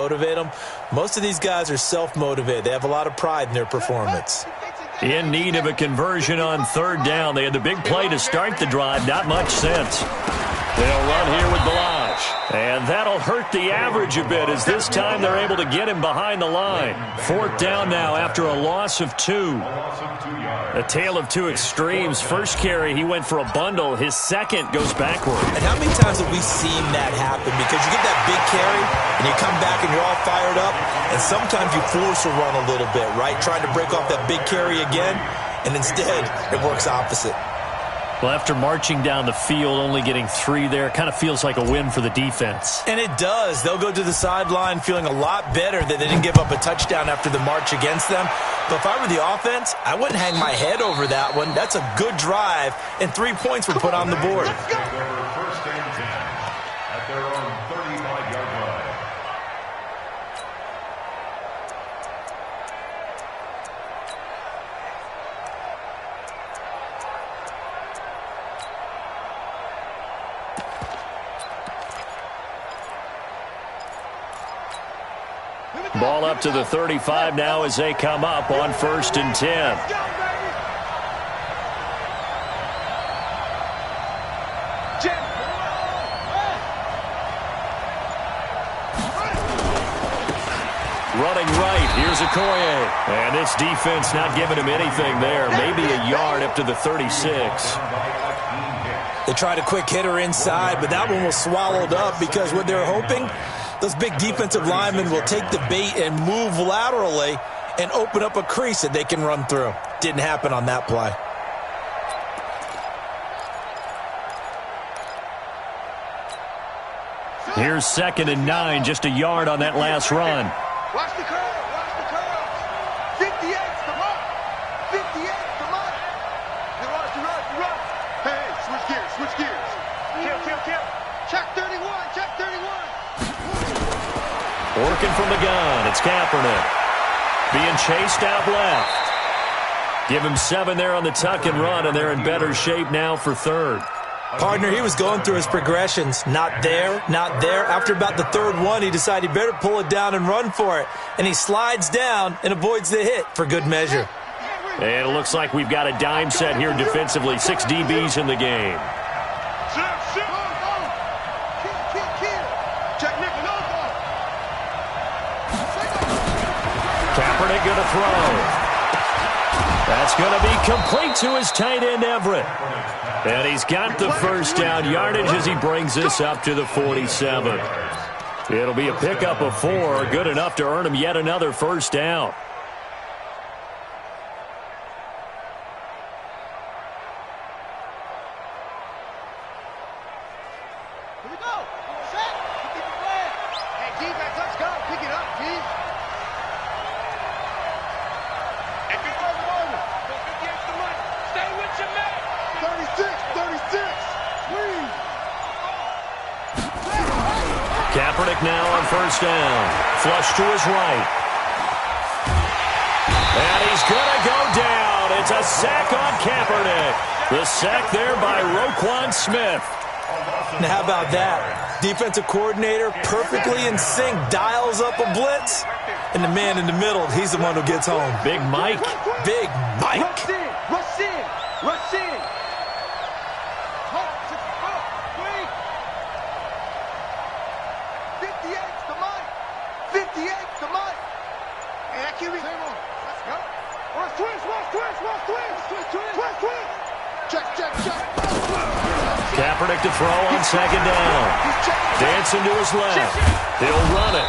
motivate them. Most of these guys are self-motivated. They have a lot of pride in their performance. In need of a conversion on third down. They had the big play to start the drive. Not much sense. They'll run here with Balaj. And that'll hurt the average a bit as this time they're able to get him behind the line. Fourth down now after a loss of 2. A tale of two extremes. First carry, he went for a bundle. His second goes backward. And how many times have we seen that happen? Because you get that big carry, and you come back and you're all fired up, and sometimes you force a run a little bit, right? Trying to break off that big carry again, and instead it works opposite. Well, after marching down the field, only getting 3 there, kind of feels like a win for the defense. And it does. They'll go to the sideline feeling a lot better that they didn't give up a touchdown after the march against them. But if I were the offense, I wouldn't hang my head over that one. That's a good drive, and 3 points were put on the board. First and 10 at their own 35-yard line. Ball up to the 35 now as they come up on 1st and 10. Running right, here's Okoye. And this defense not giving him anything there. Maybe a yard up to the 36. They tried a quick hitter inside, but that one was swallowed up because what they're hoping, those big defensive linemen will take the bait and move laterally and open up a crease that they can run through. Didn't happen on that play. Here's 2nd and 9, just a yard on that last run. Watch the curl, watch the curl. 58, come on. 58, come on. Now watch the run. Hey, switch gears. Kill. Check 31, check 31. Working from the gun, it's Kaepernick. Being chased out left. Give him 7 there on the tuck and run, and they're in better shape now for 3rd. Partner, he was going through his progressions. Not there, not there. After about the 3rd one, he decided he better pull it down and run for it. And he slides down and avoids the hit for good measure. And it looks like we've got a dime set here defensively. 6 DBs in the game. Kaepernick going to throw. That's going to be complete to his tight end, Everett. And he's got the first down yardage as he brings this up to the 47. It'll be a pickup of 4, good enough to earn him yet another first down. Here we go. Set. Keep it playing. Hey, defense, let's go. Pick it up, D. And get on the moment. Don't get the extra money. Stay with your man. 36. Squeeze. Kaepernick now on first down. Flush to his right. And he's going to go down. It's a sack on Kaepernick. The sack there by Roquan Smith. Now, how about that? Defensive coordinator perfectly in sync, dials up a blitz, and the man in the middle, he's the one who gets home. Big Mike. Big Mike. Rush in. 58, come on. Hey, that QB. Let's go. Twist. Check. Kaepernick to throw on 2nd down. Dancing to his left. He'll run it.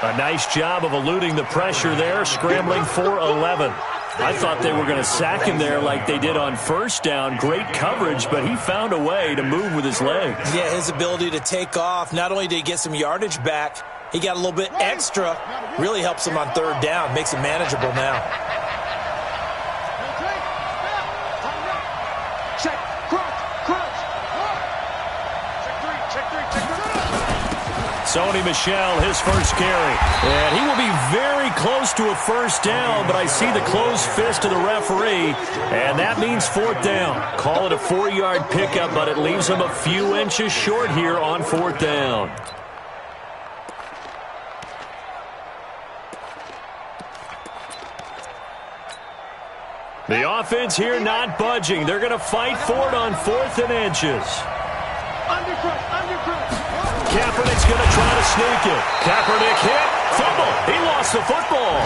A nice job of eluding the pressure there, scrambling for 11. I thought they were going to sack him there like they did on first down. Great coverage, but he found a way to move with his legs. Yeah, his ability to take off, not only did he get some yardage back, he got a little bit extra. Really helps him on 3rd down, makes it manageable now. Check, crunch. Check three. Sony Michel, his first carry. And he will be very close to a first down, but I see the closed fist of the referee, and that means 4th down. Call it a 4-yard pickup, but it leaves him a few inches short here on 4th down. The offense here not budging. They're going to fight for it on 4th and inches. Kaepernick's going to try to sneak it. Kaepernick hit. Fumble. He lost the football.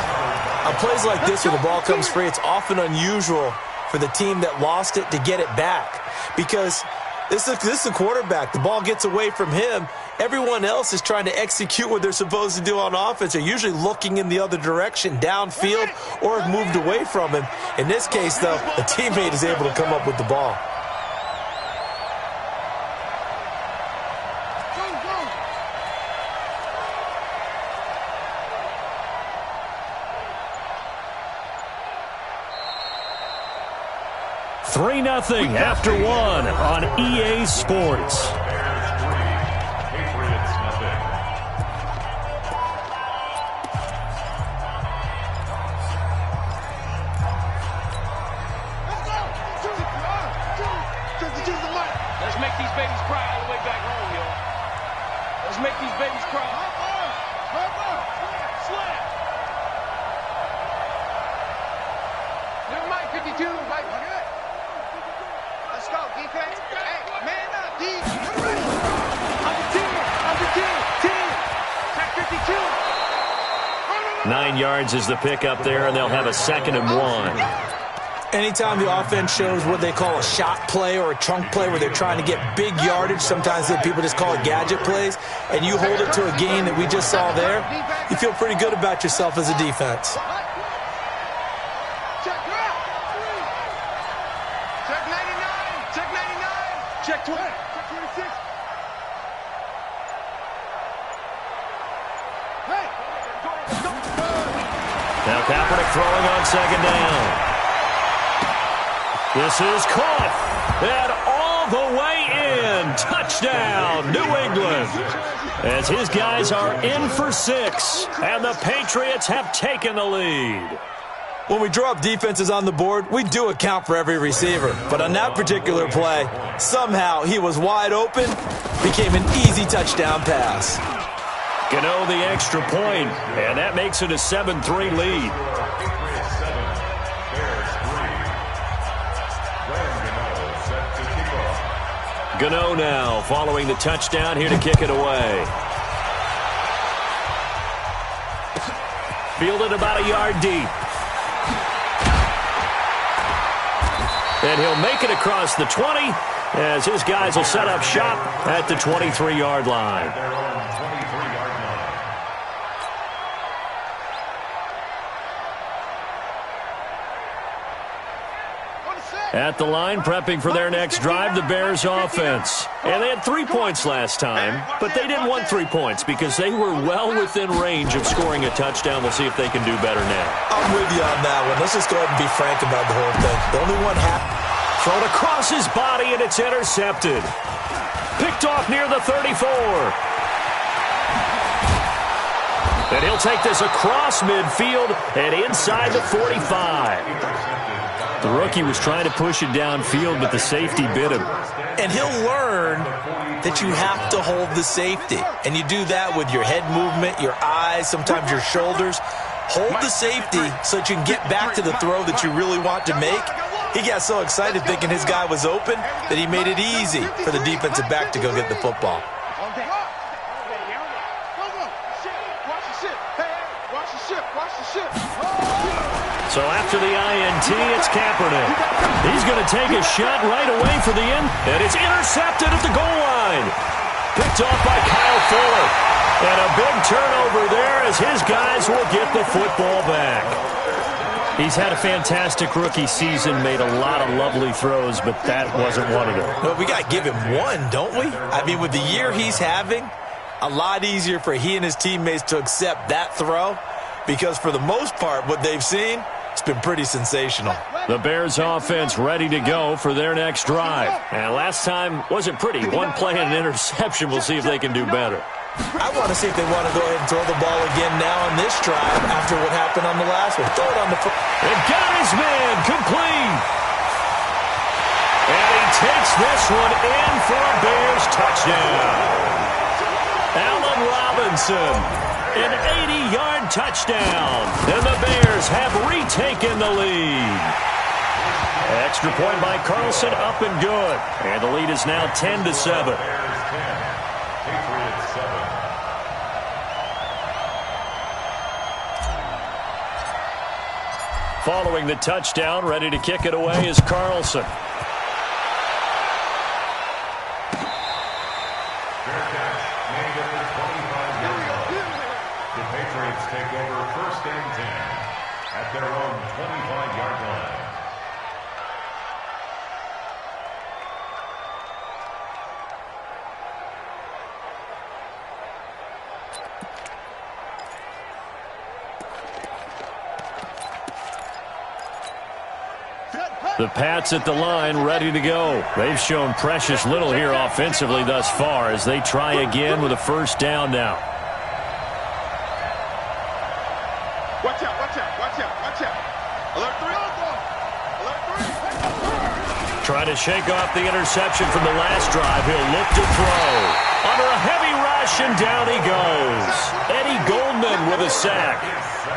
On plays like this, when the ball comes free, it's often unusual for the team that lost it to get it back. Because this is the quarterback. The ball gets away from him. Everyone else is trying to execute what they're supposed to do on offense. They're usually looking in the other direction, downfield, or have moved away from him. In this case, though, a teammate is able to come up with the ball. Three 3-0 after 1 on EA Sports. Let's make these babies cry all the way back home, yo. Let's make these babies cry. Slam. Little Mike 52, Mike. Let's go, defense. Hey, man up, D. Under 10, 10. Check 52. 9 yards is the pickup there, and they'll have a 2nd and 1. Anytime the offense shows what they call a shot play or a chunk play where they're trying to get big yardage, sometimes people just call it gadget plays, and you hold it to a gain that we just saw there, you feel pretty good about yourself as a defense. Check 99. Check 99. Check 20. Check 26. Hey. Now Kaepernick throwing on 2nd down. This is caught, and all the way in. Touchdown, New England. As his guys are in for 6, and the Patriots have taken the lead. When we draw up defenses on the board, we do account for every receiver. But on that particular play, somehow he was wide open, became an easy touchdown pass. Gano the extra point, and that makes it a 7-3 lead. Gano now following the touchdown here to kick it away. Fielded about a yard deep. And he'll make it across the 20 as his guys will set up shop at the 23-yard line. At the line, prepping for their next drive, the Bears offense. And they had 3 points last time, but they didn't want 3 points because they were well within range of scoring a touchdown. We'll see if they can do better now. I'm with you on that one. Let's just go ahead and be frank about the whole thing. The only one thrown across his body, and it's intercepted. Picked off near the 34. And he'll take this across midfield and inside the 45. The rookie was trying to push it downfield, but the safety bit him. And he'll learn that you have to hold the safety. And you do that with your head movement, your eyes, sometimes your shoulders. Hold the safety so that you can get back to the throw that you really want to make. He got so excited thinking his guy was open that he made it easy for the defensive back to go get the football. So after the INT, it's Kaepernick. He's going to take a shot right away for the end, and it's intercepted at the goal line. Picked off by Kyle Fuller. And a big turnover there as his guys will get the football back. He's had a fantastic rookie season, made a lot of lovely throws, but that wasn't one of them. Well, we got to give him one, don't we? I mean, with the year he's having, a lot easier for he and his teammates to accept that throw because for the most part, what they've seen, it's been pretty sensational. The Bears offense ready to go for their next drive. And last time wasn't pretty. One play and an interception. We'll see if they can do better. I want to see if they want to go ahead and throw the ball again now on this drive after what happened on the last one. Throw it on the foot. And got his man complete. And he takes this one in for a Bears touchdown. Allen Robinson, an 80-yard touchdown. And the Bears have retaken the lead. Extra point by Carlson, up and good. And the lead is now 10-7. Patriots 7. Following the touchdown, ready to kick it away is Carlson. Fair catch made at the 25-yard line. The Patriots take over 1st and 10 at their own 25-yard line. The Pats at the line, ready to go. They've shown precious little here offensively thus far as they try again with a 1st down now. Watch out, watch out, watch out, watch out. Alert 3. Alert 3. Trying to shake off the interception from the last drive. He'll look to throw. Under a heavy rush, and down he goes. Eddie Goldman with a sack.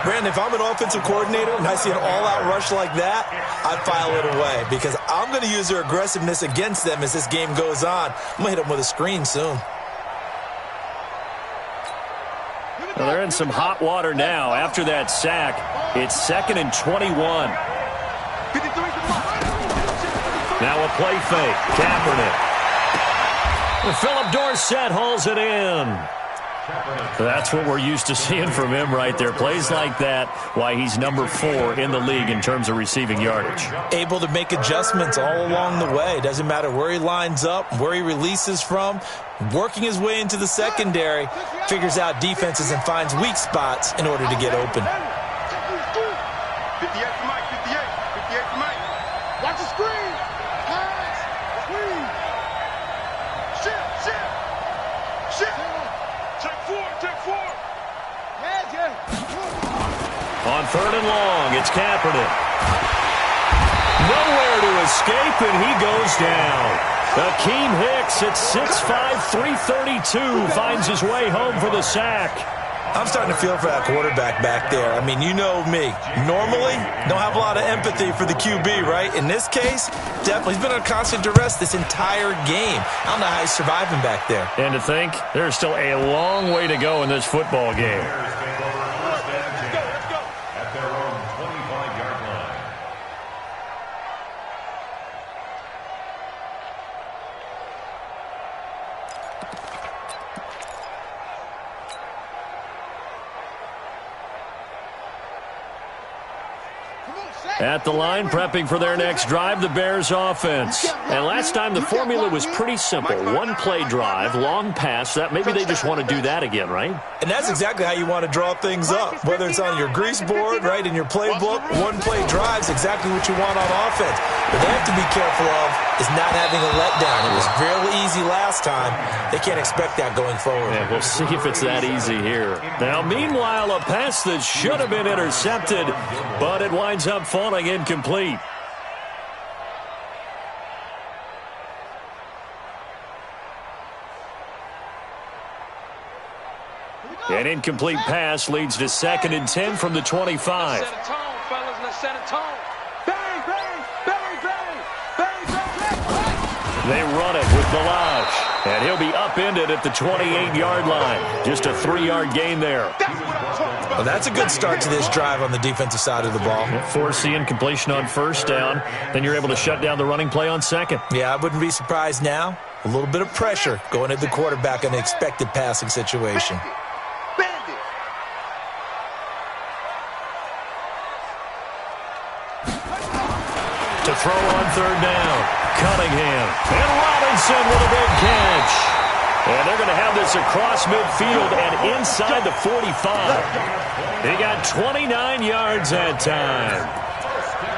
Brandon, if I'm an offensive coordinator and I see an all-out rush like that, I file it away because I'm going to use their aggressiveness against them as this game goes on. I'm going to hit them with a screen soon. Well, they're in some hot water now. After that sack, it's 2nd and 21. Now a play fake. Kaepernick. Philip Dorsett hauls it in. That's what we're used to seeing from him right there. Plays like that, why he's number 4 in the league in terms of receiving yardage. Able to make adjustments all along the way. Doesn't matter where he lines up, where he releases from. Working his way into the secondary, figures out defenses and finds weak spots in order to get open. 58 for Mike, 58. 58 for Mike. Watch the screen. Pass. Screen. Shift. Check 4. On 3rd and long, it's Kaepernick. Nowhere to escape, and he goes down. Akeem Hicks at 6'5", 332 finds his way home for the sack. I'm starting to feel for that quarterback back there. I mean, you know me. Normally, don't have a lot of empathy for the QB, right? In this case, definitely. He's been on constant duress this entire game. I don't know how he's surviving back there. And to think, there's still a long way to go in this football game. At their own 25-yard line. At the line, prepping for their next drive, the Bears offense. And last time, the formula was pretty simple. One-play drive, long pass. That maybe they just want to do that again, right? And that's exactly how you want to draw things up. Whether it's on your grease board, right, in your playbook, one-play drives exactly what you want on offense. But they have to be careful of is not having a letdown. It was fairly easy last time. They can't expect that going forward. Yeah, we'll see if it's that easy here. Now, meanwhile, a pass that should have been intercepted, but it winds up falling incomplete. An incomplete pass leads to 2nd and 10 from the 25. Set a tone, fellas. Let's set a tone. Bang, bang, bang, bang, bang, bang, bang. They run it with Balaj, and he'll be upended at the 28-yard line. Just a 3-yard gain there. Well, that's a good start to this drive on the defensive side of the ball. Forcing completion on 1st down. Then you're able to shut down the running play on 2nd. Yeah, I wouldn't be surprised now. A little bit of pressure going at the quarterback in an expected passing situation. To throw on 3rd down, Cunningham. And Robinson with a big catch. And they're going to have this across midfield and inside the 45. He got 29 yards that time.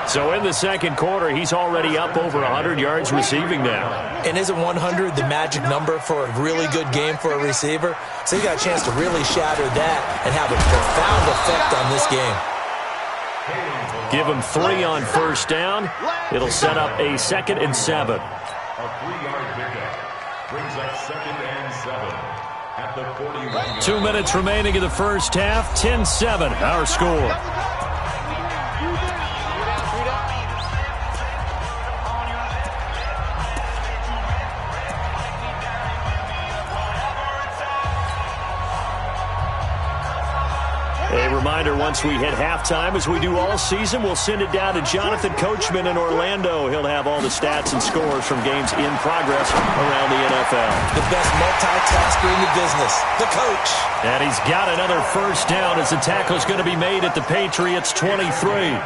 So in the 2nd quarter, he's already up over 100 yards receiving now. And isn't 100 the magic number for a really good game for a receiver? So he got a chance to really shatter that and have a profound effect on this game. Give him 3 on 1st down. It'll set up a 2nd and 7. A 3-yard pickup brings up 2nd and 7 at the 41. 2 minutes remaining in the first half. 10-7, our score. A reminder, once we hit halftime, as we do all season, we'll send it down to Jonathan Coachman in Orlando. He'll have all the stats and scores from games in progress around the NFL. The best multitasker in the business, the coach. And he's got another first down as the tackle is going to be made at the Patriots' 23.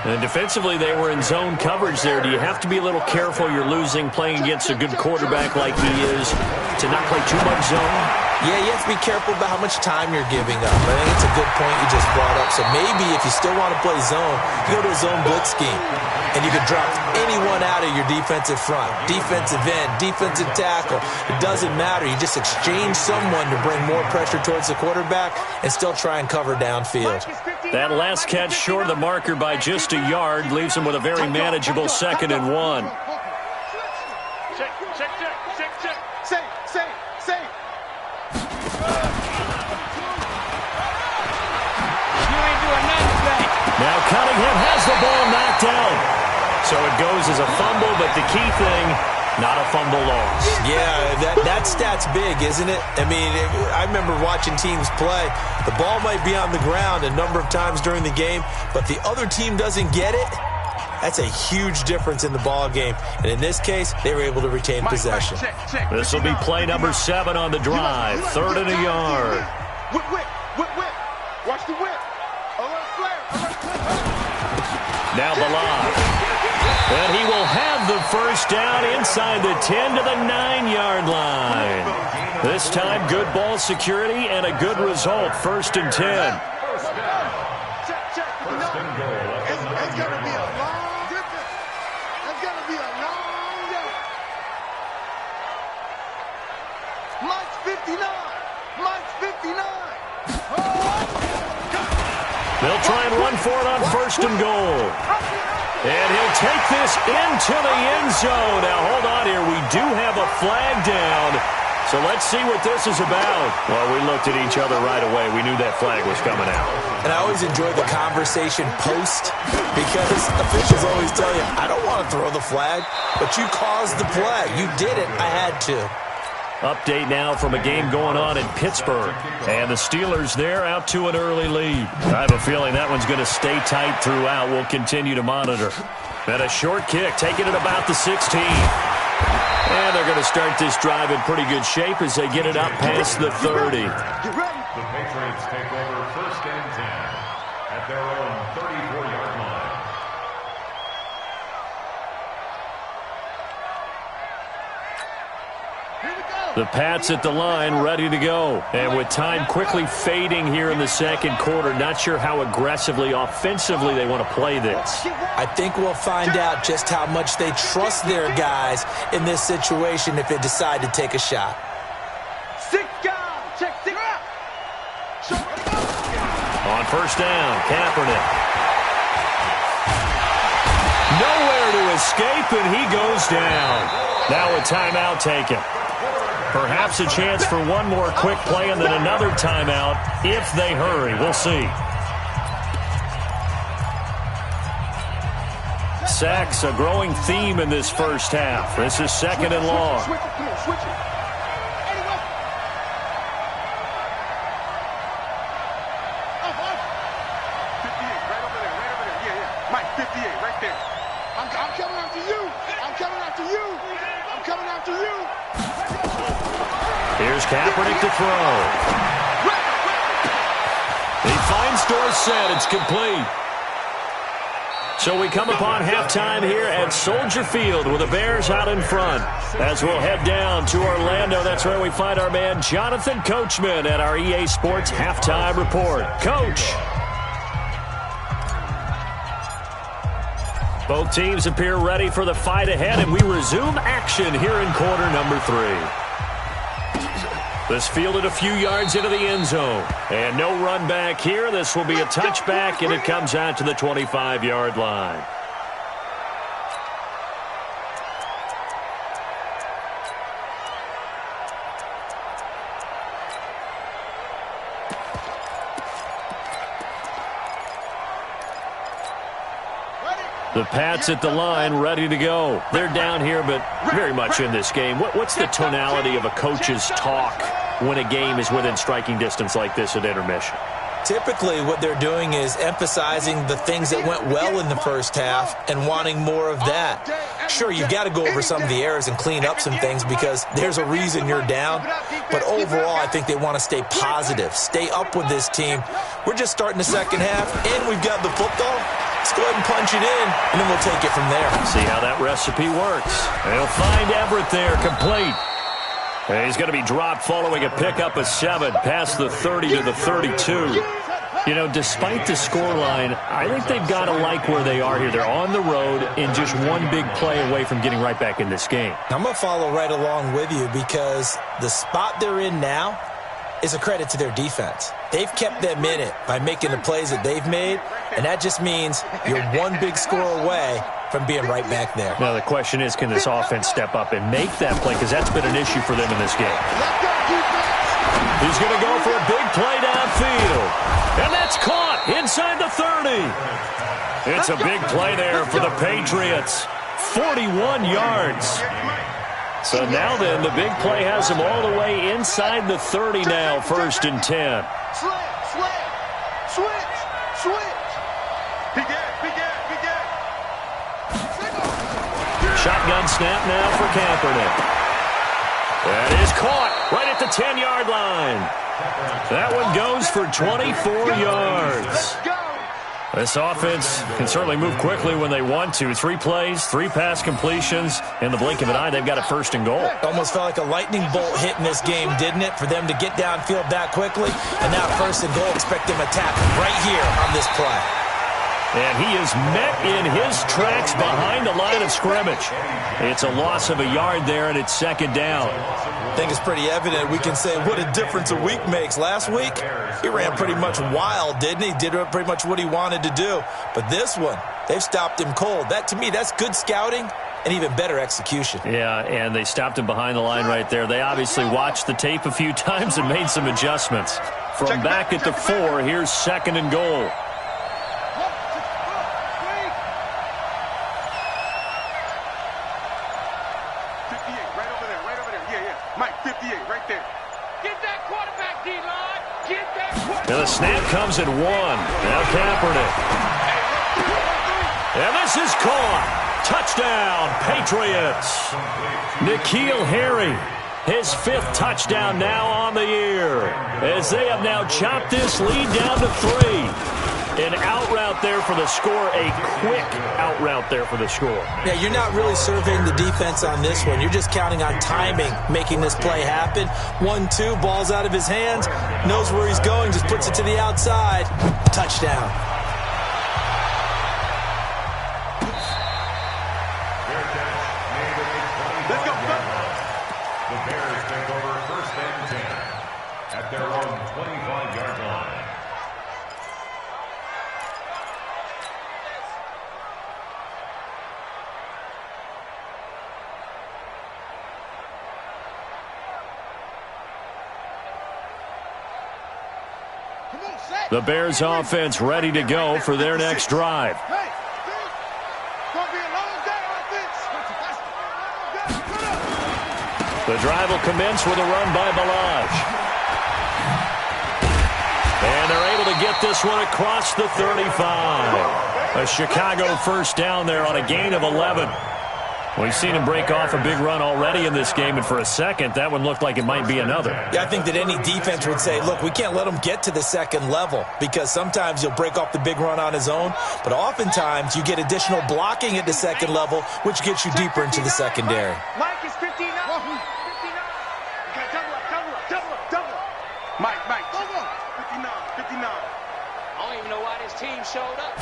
And defensively, they were in zone coverage there. Do you have to be a little careful? You're losing playing against a good quarterback like he is to not play too much zone? Yeah, you have to be careful about how much time you're giving up. I think it's a good point you just brought up. So maybe if you still want to play zone, you go to a zone blitz scheme. And you can drop anyone out of your defensive front. Defensive end, defensive tackle. It doesn't matter. You just exchange someone to bring more pressure towards the quarterback and still try and cover downfield. That last catch short of the marker by just a yard leaves him with a very manageable 2nd and 1. Now Cunningham has the ball knocked down. So it goes as a fumble, but the key thing, not a fumble loss. Yeah, that stat's big, isn't it? I mean, I remember watching teams play. The ball might be on the ground a number of times during the game, but the other team doesn't get it. That's a huge difference in the ball game. And in this case, they were able to retain possession. This will be play number 7 on the drive. 3rd and a yard. Whip. Watch the whip. Now Balaj. And he will have the first down inside the 10 to the 9-yard line. This time, good ball security and a good result. 1st and 10. Check. It's going to be a long distance. It's going to be a long day. Mike's 59. They'll try and run for it on 1st and goal. And he'll take this into the end zone. Now, hold on here. We do have a flag down. So let's see what this is about. Well, we looked at each other right away. We knew that flag was coming out. And I always enjoy the conversation post because officials always tell you, I don't want to throw the flag, but you caused the play. You did it. I had to. Update now from a game going on in Pittsburgh. And the Steelers there out to an early lead. I have a feeling that one's going to stay tight throughout. We'll continue to monitor. And a short kick, taking it about the 16. And they're going to start this drive in pretty good shape as they get it up past the 30. The Patriots take over 1st and 10 at their own 34-yard line. The Pats at the line, ready to go. And with time quickly fading here in the 2nd quarter, not sure how aggressively, offensively they want to play this. I think we'll find out just how much they trust their guys in this situation if they decide to take a shot. 6 guys. Check 6 out. On 1st down, Kaepernick. Nowhere to escape, and he goes down. Now a timeout taken. Perhaps a chance for one more quick play and then another timeout if they hurry. We'll see. Sacks, a growing theme in this first half. This is 2nd and long. Switch it. Anyway. 58, right over there. Yeah. Mike, 58, right there. I'm coming after you. Here's Kaepernick to throw. He finds Dorsett. It's complete. So we come upon halftime here at Soldier Field with the Bears out in front. As we'll head down to Orlando, that's where we find our man Jonathan Coachman at our EA Sports Halftime Report. Coach. Both teams appear ready for the fight ahead, and we resume action here in quarter number 3. This fielded a few yards into the end zone. And no run back here. This will be a touchback, and it comes out to the 25-yard line. The Pats at the line, ready to go. They're down here, but very much in this game. What's the tonality of a coach's talk when a game is within striking distance like this at intermission? Typically, what they're doing is emphasizing the things that went well in the first half and wanting more of that. Sure, you've got to go over some of the errors and clean up some things because there's a reason you're down. But overall, I think they want to stay positive, stay up with this team. We're just starting the second half, and we've got the football. Let's go ahead and punch it in, and then we'll take it from there. See how that recipe works. They'll find Everett there, complete. He's going to be dropped following a pickup of 7 past the 30 to the 32. You know, despite the scoreline, I think they've got to like where they are here. They're on the road and just one big play away from getting right back in this game. I'm going to follow right along with you because the spot they're in now is a credit to their defense. They've kept them in it by making the plays that they've made, and that just means you're one big score away from being right back there. Now, the question is, can this offense step up and make that play? Because that's been an issue for them in this game. He's going to go for a big play downfield. And that's caught inside the 30. It's a big play there for the Patriots. 41 yards. So now then, the big play has them all the way inside the 30 now, 1st and 10. Switch. Big gap. Shotgun snap now for Kaepernick. That is caught right at the 10-yard line. That one goes for 24 yards. This offense can certainly move quickly when they want to. 3 plays, 3 pass completions. In the blink of an eye, they've got a 1st and goal. Almost felt like a lightning bolt hit in this game, didn't it? For them to get downfield that quickly. And now 1st and goal, expect them to tap right here on this play. And he is met in his tracks behind the line of scrimmage. It's a loss of a yard there, and it's 2nd down. I think it's pretty evident. We can say what a difference a week makes. Last week, he ran pretty much wild, didn't he? Did pretty much what he wanted to do. But this one, they've stopped him cold. That, to me, that's good scouting and even better execution. Yeah, and they stopped him behind the line right there. They obviously watched the tape a few times and made some adjustments. From back at the 4, here's 2nd and goal. And the snap comes at 1. Now Kaepernick. And this is caught. Touchdown, Patriots. N'Keal Harry, his 5th touchdown now on the year. As they have now chopped this lead down to 3. An out route there for the score, a quick out route there for the score. Yeah, you're not really surveying the defense on this one. You're just counting on timing, making this play happen. 1-2, ball's out of his hands, knows where he's going, just puts it to the outside. Touchdown. Let's go. The Bears take over 1st and 10 at their own 25-yard line. The Bears offense ready to go for their next drive. The drive will commence with a run by Balaj. And they're able to get this one across the 35. A Chicago 1st down there on a gain of 11. We've seen him break off a big run already in this game, and for a second, that one looked like it might be another. Yeah, I think that any defense would say, look, we can't let him get to the 2nd level because sometimes he'll break off the big run on his own, but oftentimes you get additional blocking at the 2nd level, which gets you deeper into the secondary. Mike is 59. 59. Okay, double up. Mike, 59. I don't even know why this team showed up.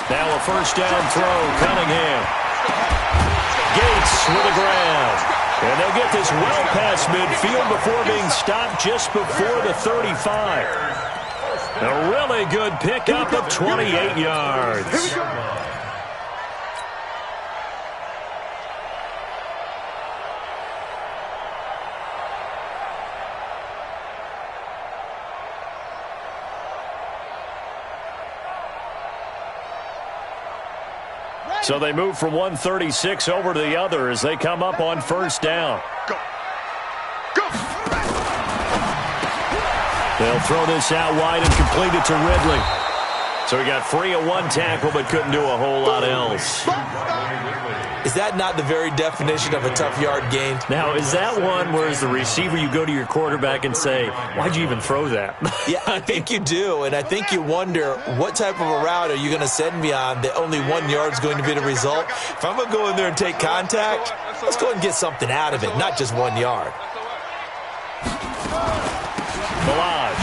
Now a 1st down throw, Cunningham. Gates with a grab. And they'll get this well past midfield before being stopped just before the 35. A really good pickup of 28 yards. Here we go. So they move from 136 over to the other as they come up on 1st down. Go. They'll throw this out wide and complete it to Ridley. So he got free of one tackle but couldn't do a whole lot else. Is that not the very definition of a tough yard gain? Now, is that one where as the receiver you go to your quarterback and say, why'd you even throw that? Yeah, I think you do, and I think you wonder what type of a route are you going to send me on that only 1 yard is going to be the result? If I'm going to go in there and take contact, let's go and get something out of it, not just 1 yard. Balaj.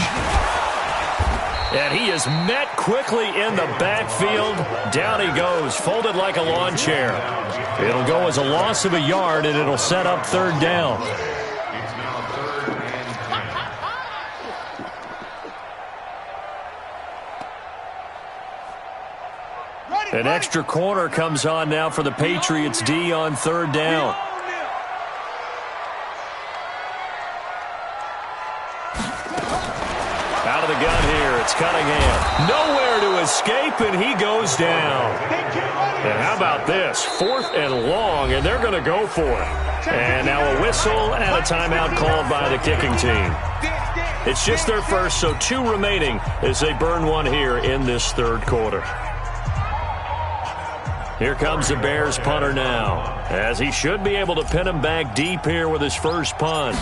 And he is met quickly in the backfield. Down he goes, folded like a lawn chair. It'll go as a loss of a yard, and it'll set up 3rd down. It's now 3rd and 10. An extra corner comes on now for the Patriots D on 3rd down. Out of the gun here, it's Cunningham. Nowhere to escape, and he goes down. And how about this? 4th and long, and they're going to go for it. And now a whistle and a timeout called by the kicking team. It's just their first, so 2 remaining as they burn one here in this 3rd quarter. Here comes the Bears punter now, as he should be able to pin him back deep here with his first punt.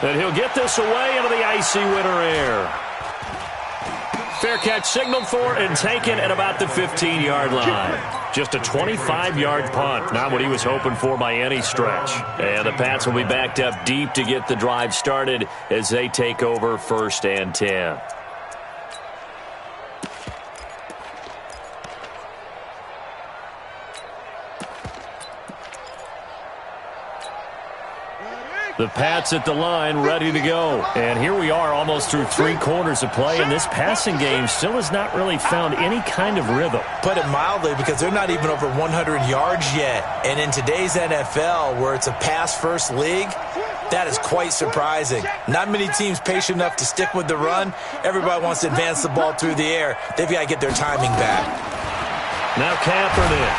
And he'll get this away into the icy winter air. Fair catch signaled for and taken at about the 15-yard line. Just a 25-yard punt, not what he was hoping for by any stretch. And the Pats will be backed up deep to get the drive started as they take over 1st and 10. The Pats at the line, ready to go. And here we are almost through 3 quarters of play, and this passing game still has not really found any kind of rhythm. Put it mildly, because they're not even over 100 yards yet. And in today's NFL, where it's a pass-first league, that is quite surprising. Not many teams patient enough to stick with the run. Everybody wants to advance the ball through the air. They've got to get their timing back. Now Kaepernick.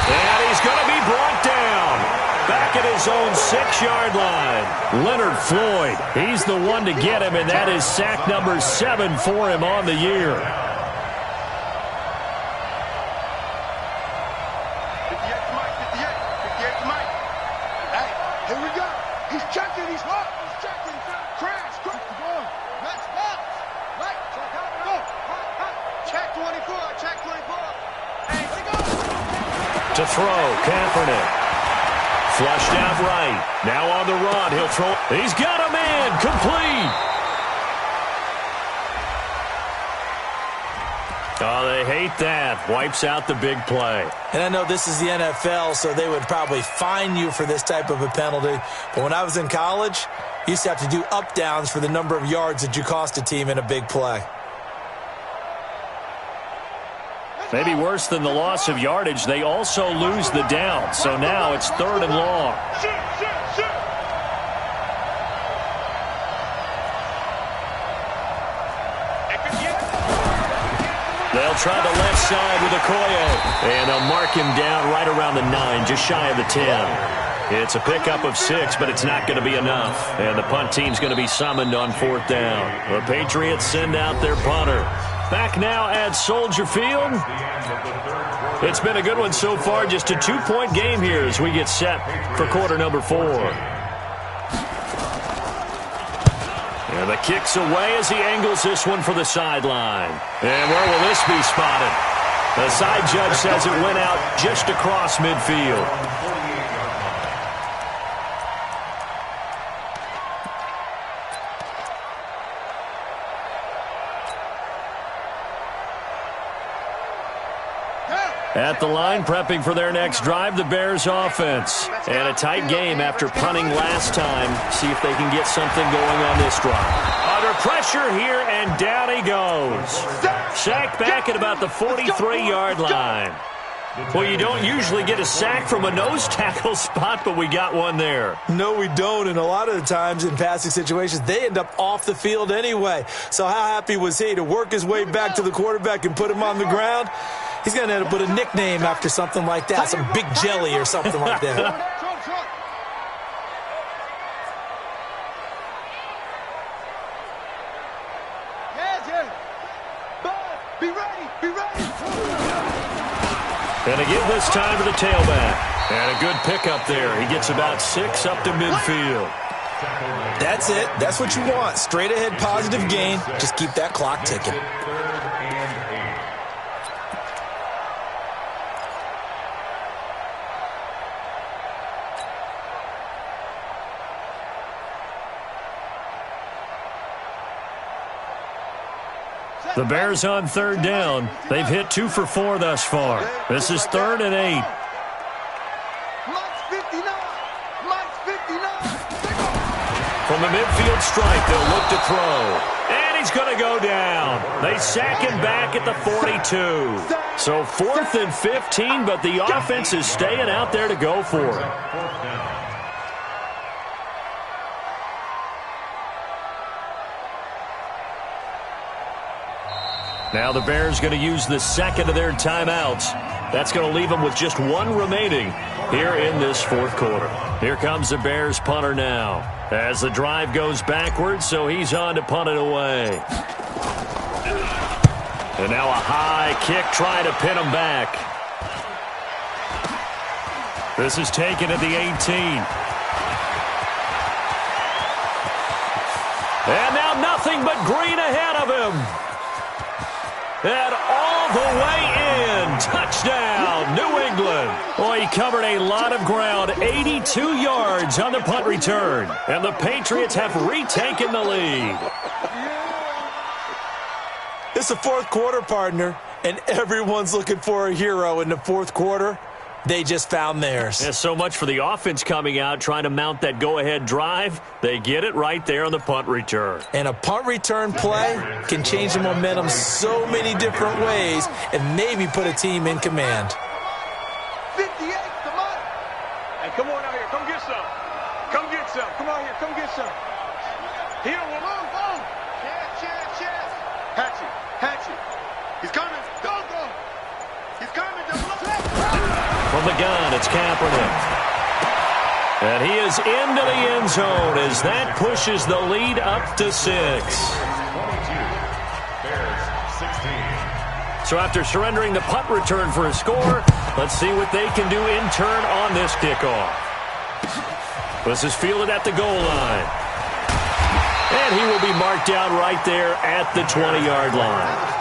And he's going to be brought down. Back at his own 6-yard line. Leonard Floyd, he's the one to get him, and that is sack number 7 for him on the year. 58 to Mike, 58 to Mike. Hey, here we go. He's checking, he's hot. He's checking. Crash, quick. Next box. Right, check out, go. Check 24, check 24. Hey, here we go. To throw, Kaepernick. Flushed out right. Now on the run. He'll throw. He's got a man. Complete. Oh, they hate that. Wipes out the big play. And I know this is the NFL, so they would probably fine you for this type of a penalty. But when I was in college, you used to have to do up-downs for the number of yards that you cost a team in a big play. Maybe worse than the loss of yardage, they also lose the down. So now it's 3rd and long. They'll try the left side with Okoye. And they'll mark him down right around the 9, just shy of the 10. It's a pickup of 6, but it's not going to be enough. And the punt team's going to be summoned on 4th down. The Patriots send out their punter. Back now at Soldier Field. It's been a good one so far. Just a 2-point game here as we get set for quarter number 4. And the kick's away as he angles this one for the sideline. And where will this be spotted? The side judge says it went out just across midfield. At the line, prepping for their next drive, the Bears offense. And a tight game after punting last time. See if they can get something going on this drive. Under pressure here, and down he goes. Sacked back at about the 43-yard line. Well, you don't usually get a sack from a nose tackle spot, but we got one there. No, we don't, and a lot of the times in passing situations, they end up off the field anyway. So how happy was he to work his way back to the quarterback and put him on the ground? He's going to end up with a nickname after something like that, some Big Jelly or something like that. Be ready. Be ready. And again this time to the tailback. And a good pickup there. He gets about 6 up to midfield. That's it. That's what you want. Straight ahead positive gain. Just keep that clock ticking. The Bears on 3rd down. They've hit 2 for 4 thus far. This is 3rd and 8. Mike's 59. Mike's 59. From the midfield stripe, they'll look to throw. And he's going to go down. They sack him back at the 42. So 4th and 15, but the offense is staying out there to go for it. Now the Bears going to use the second of their timeouts. That's going to leave them with just 1 remaining here in this 4th quarter. Here comes the Bears punter now as the drive goes backwards, so he's on to punt it away. And now a high kick trying to pin him back. This is taken at the 18. And now nothing but green ahead of him. And all the way in. Touchdown, New England. Boy, he covered a lot of ground. 82 yards on the punt return. And the Patriots have retaken the lead. It's the 4th quarter, partner, and everyone's looking for a hero in the 4th quarter. They just found theirs. Yeah, so much for the offense coming out, trying to mount that go-ahead drive. They get it right there on the punt return. And a punt return play can change the momentum so many different ways and maybe put a team in command. 58, come on. Hey, come on out here. Come get some. Come get some. Come out here. Come get some. Here, one on. Go. Chance. Hatchet. He's coming. Go. He's coming. From the gun, it's Kaepernick. And he is into the end zone as that pushes the lead up to 6. 22. Bears 16. So after surrendering the punt return for a score, let's see what they can do in turn on this kickoff. This is fielded at the goal line. And he will be marked down right there at the 20-yard line.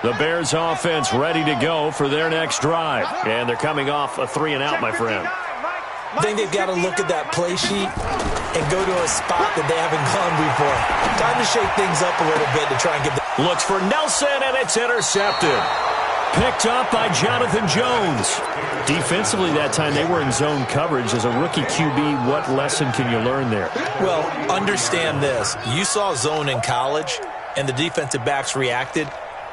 The Bears offense ready to go for their next drive. And they're coming off a 3-and-out, my friend. I think they've got to look at that play sheet and go to a spot that they haven't gone before. Time to shake things up a little bit to try and get the... Looks for Nelson, and it's intercepted. Picked up by Jonathan Jones. Defensively that time, they were in zone coverage. As a rookie QB, what lesson can you learn there? Well, understand this. You saw zone in college, and the defensive backs reacted,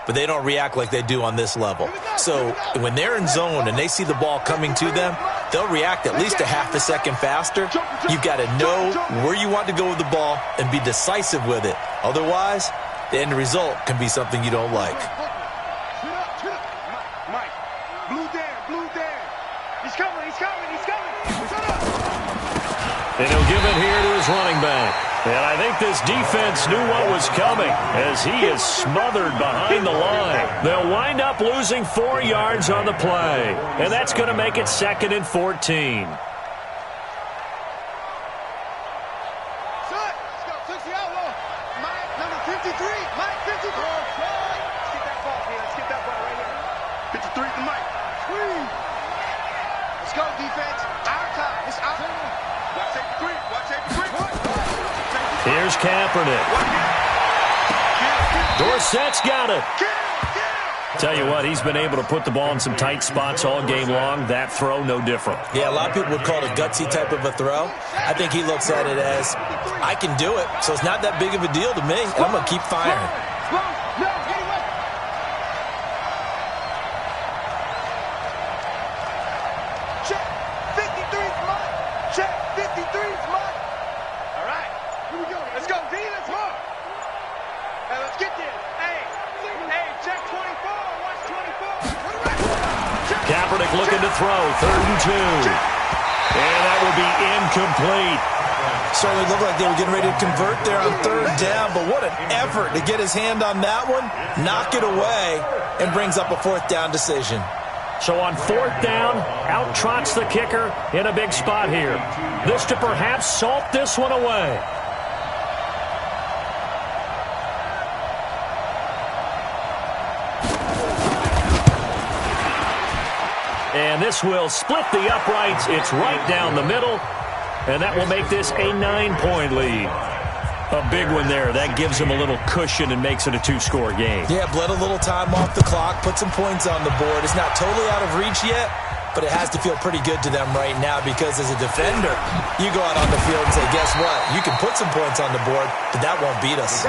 but they don't react like they do on this level. So when they're in zone and they see the ball coming to them, they'll react at least a half a second faster. You've got to know where you want to go with the ball and be decisive with it. Otherwise, the end result can be something you don't like. Mike, blue Dan. He's coming. And he'll give it here to his running back. And I think this defense knew what was coming as he is smothered behind the line. They'll wind up losing 4 yards on the play. And that's going to make it 2nd and 14. Mike, number 53. Mike, 53. Let's get that ball here. Let's get that ball right here. 53 to Mike. Let's go, defense. Our time. It's our time. Watch 83. Watch 83. Here's Kaepernick. Dorsett's got it. Tell you what, he's been able to put the ball in some tight spots all game long. That throw, no different. Yeah, a lot of people would call it a gutsy type of a throw. I think he looks at it as, I can do it, so it's not that big of a deal to me, and I'm going to keep firing. Check. 53's mine. Check. 53's mine. All right. Here we go. Let's go, D. Let's mark. Hey, let's get there. Hey, check 24. Watch 24. Kaepernick looking to throw. 3rd and 2. And that will be incomplete. Certainly looked like they were getting ready to convert there on third down, but what an effort to get his hand on that one, knock it away, and brings up a fourth down decision. So on fourth down, out trots the kicker in a big spot here. This to perhaps salt this one away. And this will split the uprights. It's right down the middle. And that will make this a 9-point lead. A big one there. That gives them a little cushion and makes it a 2-score game. Yeah, bled a little time off the clock, put some points on the board. It's not totally out of reach yet, but it has to feel pretty good to them right now because as a defender, you go out on the field and say, guess what? You can put some points on the board, but that won't beat us.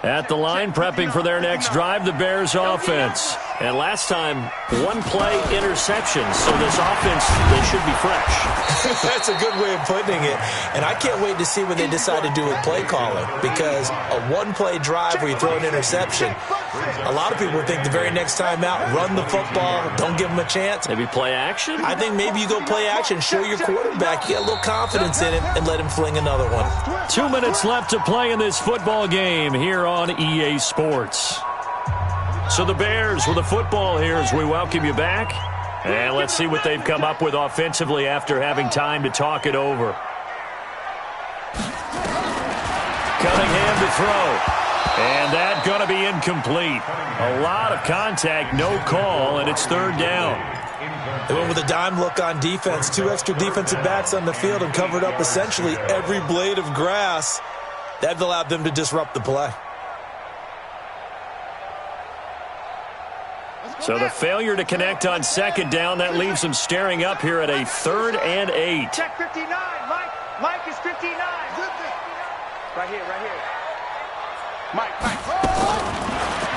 At the line, prepping for their next drive, the Bears offense. And last time, one-play interception. So this offense, they should be fresh. That's a good way of putting it. And I can't wait to see what they decide to do with play calling. Because a one-play drive where you throw an interception, a lot of people think the very next time out, run the football, don't give them a chance. Maybe play action? I think maybe you go play action, show your quarterback, you get a little confidence in him, and let him fling another one. 2 minutes left to play in this football game here on EA Sports. So the Bears with the football here as we welcome you back. And let's see what they've come up with offensively after having time to talk it over. Cunningham to throw. And that's going to be incomplete. A lot of contact, no call, and it's third down. They went with a dime look on defense. 2 extra defensive backs on the field and covered up essentially every blade of grass. That allowed them to disrupt the play. So the failure to connect on second down, that leaves them staring up here at a 3rd and 8. Check 59, Mike. Mike is 59. Right here, right here. Mike.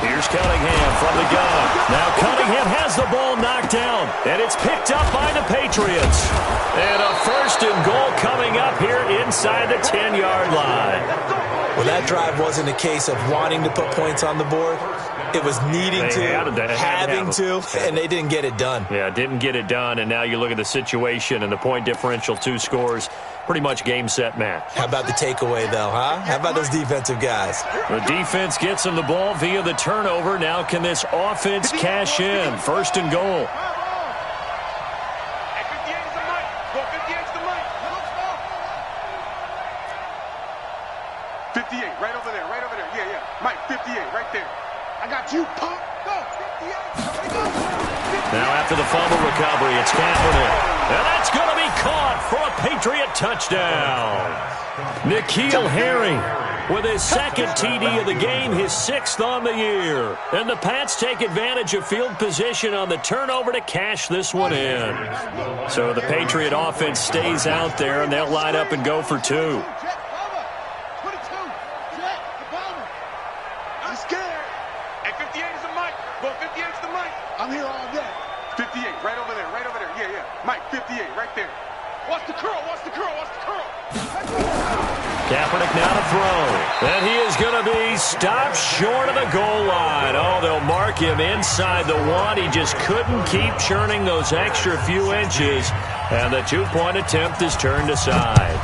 Here's Cunningham from the gun. Now Cunningham has the ball knocked down, and it's picked up by the Patriots. And a 1st and goal coming up here inside the 10-yard line. Well, that drive wasn't a case of wanting to put points on the board. It was needing having to, and they didn't get it done. Yeah, didn't get it done, and now you look at the situation and the point differential, 2 scores, pretty much game, set, match. How about the takeaway, though, huh? How about those defensive guys? The defense gets them the ball via the turnover. Now can this offense cash in? 1st and goal. 58, right over there. Yeah. Mike, 58, right there. I got you, punk. Go, 58. Now after the fumble recovery, it's Kaepernick. And that's going to be caught for a Patriot touchdown. N'Keal Harry with his 2nd TD of the game, his 6th on the year. And the Pats take advantage of field position on the turnover to cash this one in. So the Patriot offense stays out there, and they'll line up and go for 2. I'm here all day. 58, right over there. Yeah. Mike, 58, right there. Watch the curl. Kaepernick now to throw. And he is going to be stopped short of the goal line. Oh, they'll mark him inside the 1. He just couldn't keep churning those extra few inches. And the 2-point attempt is turned aside.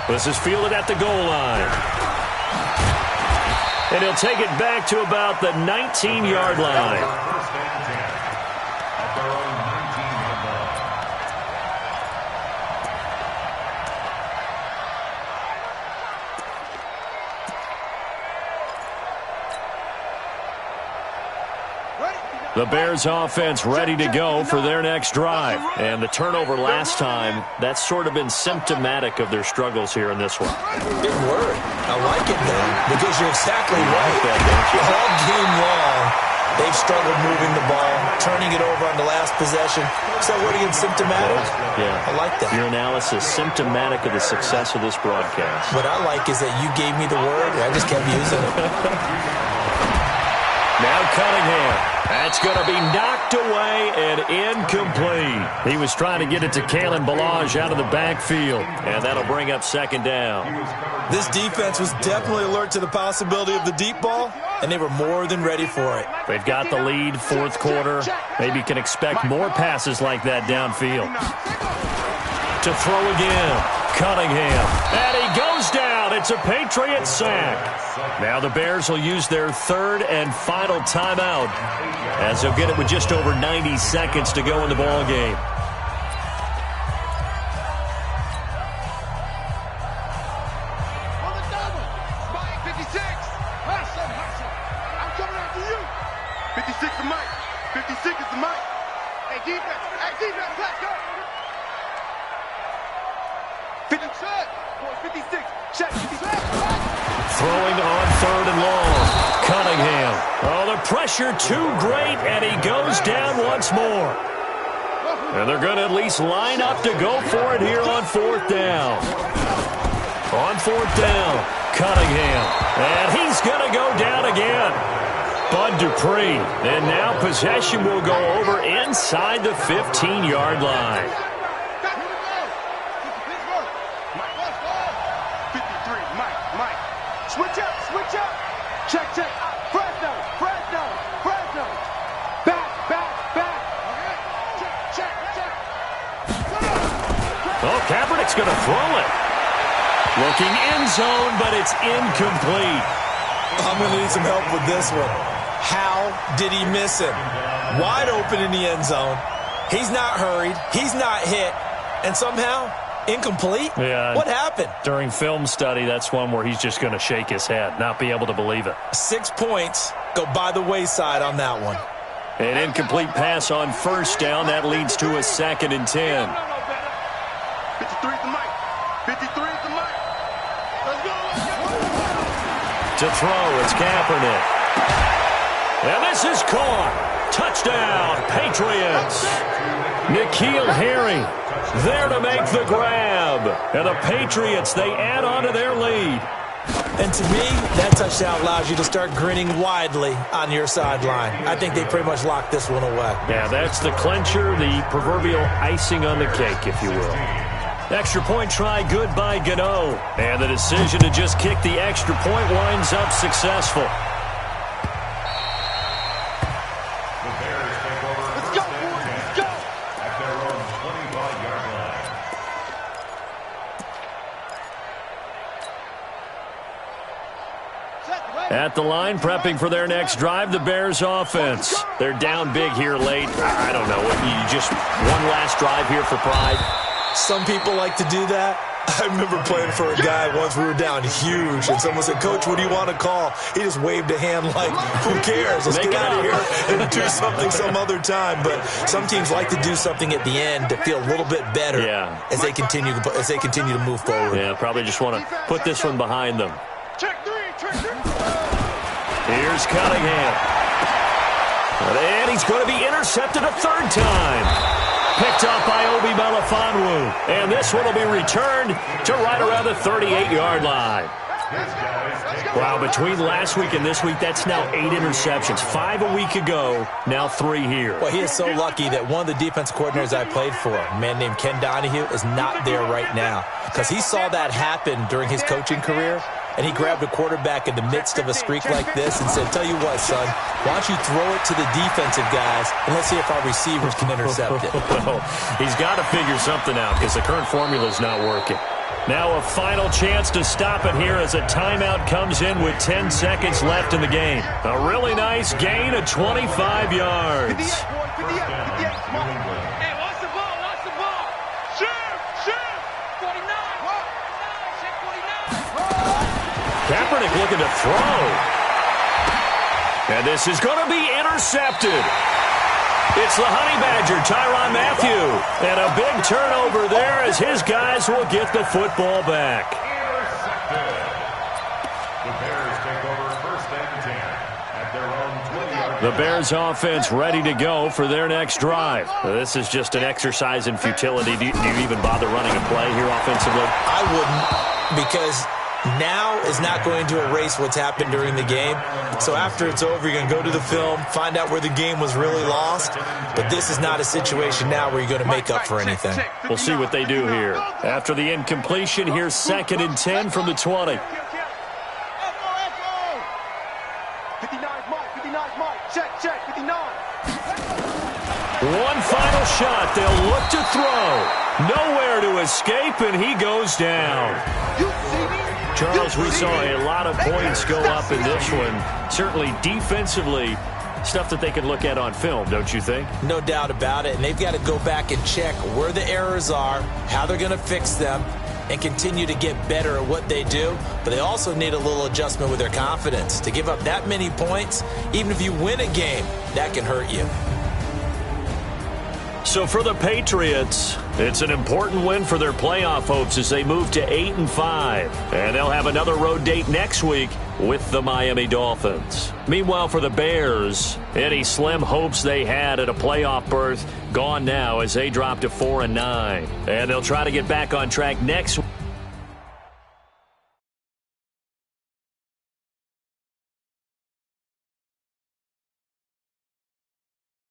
This is fielded at the goal line. And he'll take it back to about the 19-yard line. The Bears offense ready to go for their next drive. And the turnover last time, that's sort of been symptomatic of their struggles here in this one. Big word. I like it, though, because you're exactly right. All game long, They've struggled moving the ball, turning it over on the last possession. Is that word again, symptomatic? Yeah. I like that. Your analysis, symptomatic of the success of this broadcast. What I like is that you gave me the word, and I just kept using it. Now Cunningham. That's going to be knocked away and incomplete. He was trying to get it to Kalen Ballage out of the backfield, and that'll bring up second down. This defense was definitely alert to the possibility of the deep ball, and they were more than ready for it. They've got the lead, fourth quarter. Maybe you can expect more passes like that downfield. To throw again, Cunningham. And he goes down. It's a Patriot sack. Now the Bears will use their third and final timeout, as they'll get it with just over 90 seconds to go in the ball game. Throwing on third and long. Cunningham. Oh, the pressure too great, and he goes down once more. And they're going to at least line up to go for it here on fourth down. On fourth down, Cunningham. And he's going to go down again. Bud Dupree. And now possession will go over inside the 15-yard line. Switch up, switch up. Check, check. Fresno, Fresno, Fresno. Back, back, back. Check, check. Oh, Kaepernick's going to throw it. Looking end zone, but it's incomplete. I'm going to need some help with this one. How did he miss it? Wide open in the end zone. He's not hurried. He's not hit. And somehow, incomplete? Yeah. What happened? During film study, that's one where he's just going to shake his head, not be able to believe it. 6 points go by the wayside on that one. An incomplete pass on first down. That leads to a 2nd and 10. 53 is the mic. 53 is the mic. Let's go. To throw, it's Kaepernick. And this is caught. Touchdown, Patriots. N'Keal Harry there to make the grab. And the Patriots, they add on to their lead. And to me, that touchdown allows you to start grinning widely on your sideline. I think they pretty much locked this one away. Yeah, that's the clincher, the proverbial icing on the cake, if you will. Extra point try good by Gano. And the decision to just kick the extra point winds up successful. The Bears take over Let's first go, and boys. 10 Let's go. at their own 25-yard line. At the line, prepping for their next drive, the Bears offense. They're down big here late. I don't know. You just one last drive here for pride? Some people like to do that. I remember playing for a guy once. We were down huge, and someone said, "Coach, what do you want to call?" He just waved a hand like, "Who cares? Let's get out of here and do something some other time." But some teams like to do something at the end to feel a little bit better as they continue to move forward. Yeah, probably just want to put this one behind them. Check three, check three. Here's Cunningham. And he's going to be intercepted a third time. Picked up by Obi Melifonwu. And this one will be returned to right around the 38-yard line. Wow, between last week and this week, that's now 8 interceptions. 5 a week ago, now 3 here. Well, he is so lucky that one of the defense coordinators I played for, a man named Ken Donahue, is not there right now. Because he saw that happen during his coaching career, and he grabbed a quarterback in the midst of a streak like this and said, "Tell you what, son, why don't you throw it to the defensive guys, and let's see if our receivers can intercept it." Well, he's got to figure something out because the current formula is not working. Now a final chance to stop it here as a timeout comes in with 10 seconds left in the game. A really nice gain of 25 yards. 58, 58, 58. Come on. Hey, watch the ball, watch the ball. Shift, shift. 49, 49. Kaepernick looking to throw. And this is going to be intercepted. It's the Honey Badger, Tyrann Mathieu. And a big turnover there as his guys will get the football back. Intercepted. The Bears take over first and 10 at their own The Bears offense ready to go for their next drive. This is just an exercise in futility. Do you even bother running a play here offensively? I wouldn't, because now is not going to erase what's happened during the game. So after it's over, you're going to go to the film, find out where the game was really lost. But this is not a situation now where you're going to make up for anything. We'll see what they do here. After the incompletion, here's 2nd and 10 from the 20. 59's Mike, 59's Mike. Check, 59. One final shot. They'll look to throw. Nowhere to escape, and he goes down. Charles, we saw a lot of points go up in this one. Certainly defensively, stuff that they can look at on film, don't you think? No doubt about it, and they've got to go back and check where the errors are, how they're going to fix them, and continue to get better at what they do. But they also need a little adjustment with their confidence. To give up that many points, even if you win a game, that can hurt you. So for the Patriots, it's an important win for their playoff hopes as they move to 8-5. And they'll have another road date next week with the Miami Dolphins. Meanwhile, for the Bears, any slim hopes they had at a playoff berth gone now as they drop to 4-9. And they'll try to get back on track next week.